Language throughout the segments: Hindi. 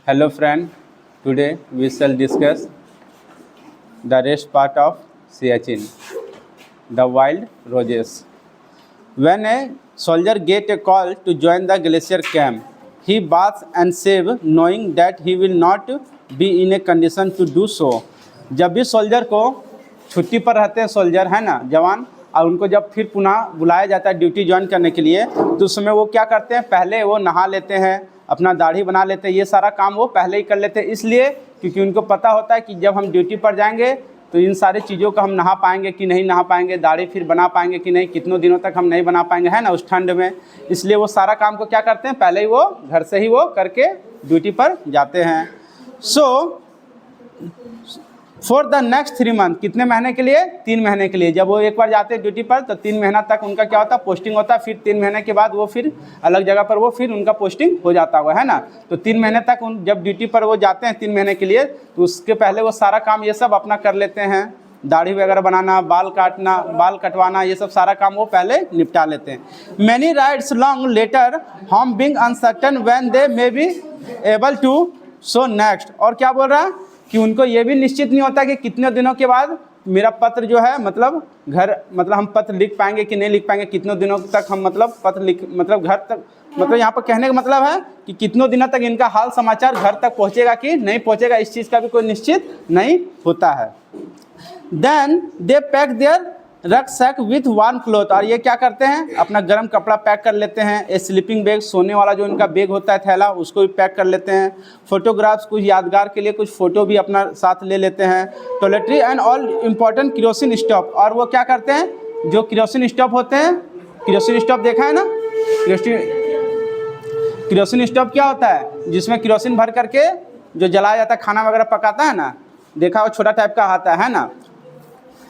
Hello friend, today we shall discuss the rest part of Siachen, the wild roses. When a soldier get a call to join the glacier camp, he baths and saves knowing that he will not be in a condition to do so. जब भी सोल्जर को छुट्टी पर रहते हैं सोल्जर है ना जवान, और उनको जब फिर पुनः बुलाया जाता है ड्यूटी ज्वाइन करने के लिए, तो उस समय वो क्या करते हैं, पहले वो नहा लेते हैं, अपना दाढ़ी बना लेते हैं, ये सारा काम वो पहले ही कर लेते हैं। इसलिए क्योंकि उनको पता होता है कि जब हम ड्यूटी पर जाएंगे तो इन सारी चीज़ों को हम नहा पाएंगे कि नहीं नहा पाएंगे, दाढ़ी फिर बना पाएंगे कि नहीं, कितनों दिनों तक हम नहीं बना पाएंगे, है ना, उस ठंड में। इसलिए वो सारा काम को क्या करते हैं, पहले ही वो घर से ही वो करके ड्यूटी पर जाते हैं। So for the next 3 month, कितने महीने के लिए, 3 महीने के लिए। जब वो एक बार जाते हैं ड्यूटी पर तो 3 महीना तक उनका क्या होता है, पोस्टिंग होता है। फिर 3 महीने के बाद वो फिर अलग जगह पर वो फिर उनका पोस्टिंग हो जाता हुआ, है ना। तो 3 महीने तक जब ड्यूटी पर वो जाते हैं 3 महीने के लिए, तो उसके पहले वो सारा काम ये सब अपना कर लेते हैं, दाढ़ी वगैरह बनाना, बाल काटना, बाल कटवाना, ये सब सारा काम वो पहले निपटा लेते हैं। Many rides long letter home being uncertain when they may be able to so next. और क्या बोल रहा है कि उनको ये भी निश्चित नहीं होता कि कितने दिनों के बाद मेरा पत्र जो है मतलब घर, मतलब हम पत्र लिख पाएंगे कि नहीं लिख पाएंगे, कितनों दिनों तक हम मतलब पत्र लिख, मतलब घर तक, मतलब यहाँ पर कहने का मतलब है कि कितनों दिनों तक इनका हाल समाचार घर तक पहुँचेगा कि नहीं पहुँचेगा, इस चीज़ का भी कोई निश्चित नहीं होता है। Then they pack their rucksack with warm cloth. और ये क्या करते हैं, अपना गर्म कपड़ा पैक कर लेते हैं। ए स्लीपिंग बैग, सोने वाला जो इनका बैग होता है थैला, उसको भी पैक कर लेते हैं। फोटोग्राफ्स, कुछ यादगार के लिए कुछ फ़ोटो भी अपना साथ ले लेते हैं। Toiletry and all important kerosene stove. और वो क्या करते हैं, जो केरोसिन स्टोव होते हैं, केरोसिन स्टोव देखा है ना, केरोसिन स्टोव क्या होता है, जिसमें केरोसिन भर करके जो जलाया जाता है, खाना वगैरह पकाता है ना, देखा वो छोटा टाइप का आता है ना।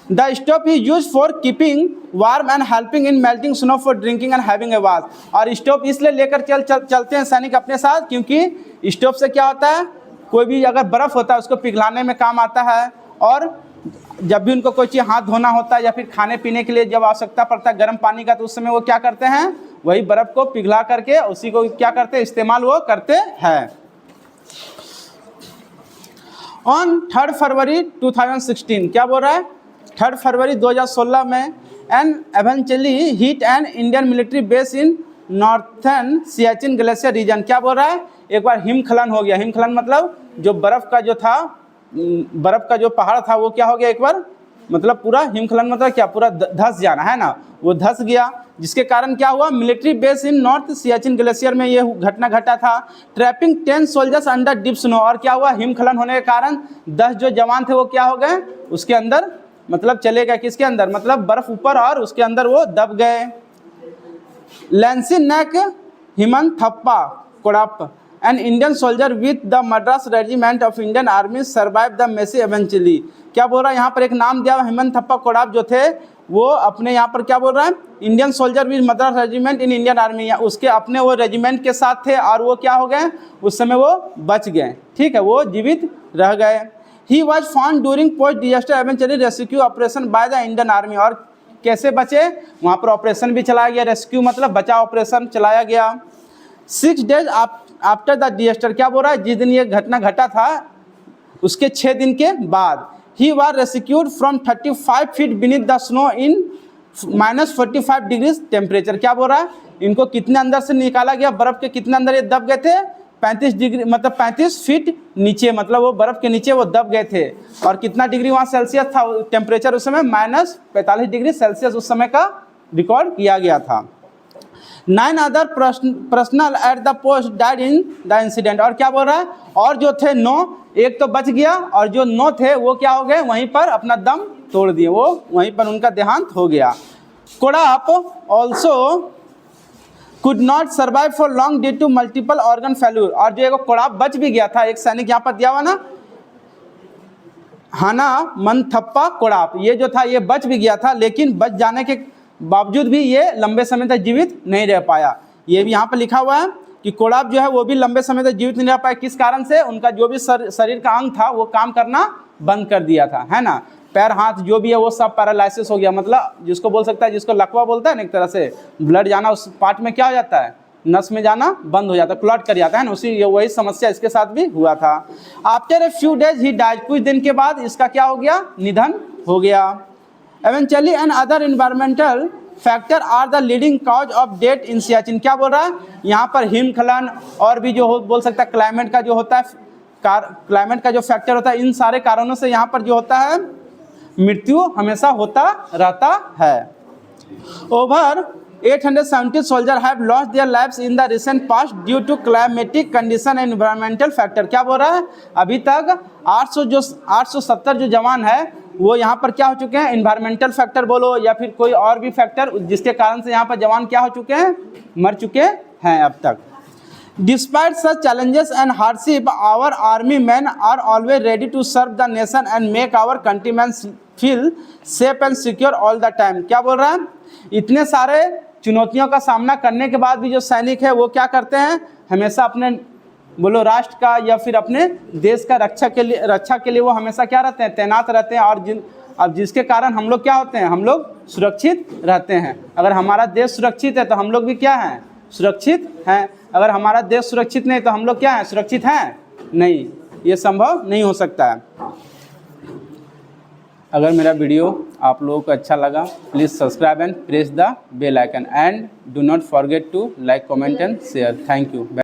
The stove is use for keeping warm and helping in melting snow for drinking and having a bath. और स्टोव इसलिए लेकर चलते हैं सैनिक अपने साथ, क्योंकि स्टोव से क्या होता है, कोई भी अगर बर्फ़ होता है उसको पिघलाने में काम आता है। और जब भी उनको कोई चीज़ हाथ धोना होता है या फिर खाने पीने के लिए जब आवश्यकता पड़ता है गर्म पानी का, तो उस समय वो क्या करते हैं, वही बर्फ़ को पिघला करके उसी को क्या करते हैं, इस्तेमाल वो करते हैं। ऑन 3 फरवरी 2016, क्या बोल रहा है, 3 फरवरी 2016 में an eventually hit an Indian military base in northern Siachen glacier region. क्या बोल रहा है, एक बार हिमस्खलन हो गया। हिमस्खलन मतलब जो बर्फ़ का जो था, बर्फ़ का जो पहाड़ था वो क्या हो गया एक बार, मतलब पूरा हिमस्खलन मतलब क्या, पूरा धंस जाना, है ना, वो धंस गया। जिसके कारण क्या हुआ, मिलिट्री बेस इन नॉर्थ सियाचिन ग्लेशियर में ये घटना घटा था। Trapping 10 soldiers under deep snow. और क्या हुआ, हिमस्खलन होने के कारण 10 जो जवान थे वो क्या हो गए, उसके अंदर मतलब चले गए, किसके अंदर, मतलब बर्फ ऊपर, और उसके अंदर वो दब गए। लैंसी नेक हिमंत थप्पा कोड़ाप an Indian soldier with the Madras regiment of Indian army survive the messy eventually. क्या बोल रहा है, यहाँ पर एक नाम दिया, हिमंत थप्पा कोड़ाप जो थे वो अपने यहाँ पर क्या बोल रहा है, Indian soldier with Madras regiment in Indian army, उसके अपने वो रेजिमेंट के साथ थे, और वो क्या हो गए, उस समय वो बच गए, ठीक है, वो जीवित रह गए। He was found during post disaster eventually rescue operation by the Indian Army। और कैसे बचे, वहाँ पर ऑपरेशन भी चलाया गया, रेस्क्यू मतलब बचाव ऑपरेशन चलाया गया। 6 days आफ्टर द डिजास्टर, क्या बोल रहा है, जिस दिन ये घटना घटा था उसके 6 दिन के बाद। He was rescued from 35 feet beneath the snow in -45 degrees temperature. क्या बोल रहा है, इनको कितने अंदर से निकाला गया, बर्फ़ के कितने अंदर ये दब गए थे, 35 डिग्री, मतलब 35 फीट नीचे, मतलब वो बर्फ़ के नीचे वो दब गए थे। और कितना डिग्री वहाँ सेल्सियस था टेम्परेचर उस समय, -45 डिग्री सेल्सियस उस समय का रिकॉर्ड किया गया था। 9 other personal at the post died in the incident. और क्या बोल रहा है, और जो थे 9, एक तो बच गया, और जो 9 थे वो क्या हो गए, वहीं पर अपना दम तोड़ दिए, वो वहीं पर उनका देहांत हो गया। कोड़ाप also could not survive for long due to multiple organ failure। और जो एक कोड़ाप बच भी गया था, एक सैनिक यहाँ पर दिया हुआ ना, हाना मंथप्पा कोड़ाप, ये जो था ये बच भी गया था, लेकिन बच जाने के बावजूद भी ये लंबे समय तक जीवित नहीं रह पाया। ये भी यहाँ पर लिखा हुआ है कि कोड़ाप जो है वो भी लंबे समय तक जीवित नहीं रह पाया। किस कारण से, उनका जो भी शरीर का अंग था वो काम करना बंद कर दिया था, है ना, पैर हाथ जो भी है वो सब पैरालाइसिस हो गया, मतलब जिसको बोल सकता है, जिसको लकवा बोलता है ना, एक तरह से ब्लड जाना उस पार्ट में क्या हो जाता है, नस में जाना बंद हो जाता, क्लॉट कर जाता है ना, वही समस्या इसके साथ भी हुआ था। After a few days he died, कुछ दिन के बाद इसका क्या हो गया, निधन हो गया। Eventually and other environmental factor are the leading cause of death in Siachen. क्या बोल रहा है यहाँ पर, हिमस्खलन और भी जो बोल सकता है क्लाइमेट का जो होता है, क्लाइमेट का जो फैक्टर होता है, इन सारे कारणों से यहाँ पर जो होता है मृत्यु हमेशा होता रहता है। Over 870 soldier have lost their lives in the recent past due to climatic condition and environmental factor. क्या बोल रहा है, अभी तक 870 जो जवान है वो यहाँ पर क्या हो चुके हैं, एनवायरमेंटल फैक्टर बोलो या फिर कोई और भी फैक्टर जिसके कारण से यहाँ पर जवान क्या हो चुके हैं, मर चुके हैं अब तक। Despite such challenges and hardship, our army men are always ready to serve the nation and make our countrymen feel safe and secure all the time। क्या बोल रहा है, इतने सारे चुनौतियों का सामना करने के बाद भी जो सैनिक है वो क्या करते हैं, हमेशा अपने बोलो राष्ट्र का या फिर अपने देश का रक्षा के लिए वो हमेशा क्या रहते हैं, तैनात रहते हैं। और अब जिसके कारण हम लोग क्या होते हैं, हम लोग सुरक्षित रहते हैं। अगर हमारा देश सुरक्षित है तो हम लोग भी क्या हैं, सुरक्षित हैं। अगर हमारा देश सुरक्षित नहीं तो हम लोग क्या हैं, सुरक्षित हैं नहीं, ये संभव नहीं हो सकता है। अगर मेरा वीडियो आप लोगों को अच्छा लगा, please subscribe and press the bell icon and do not forget to like, comment and share. Thank you.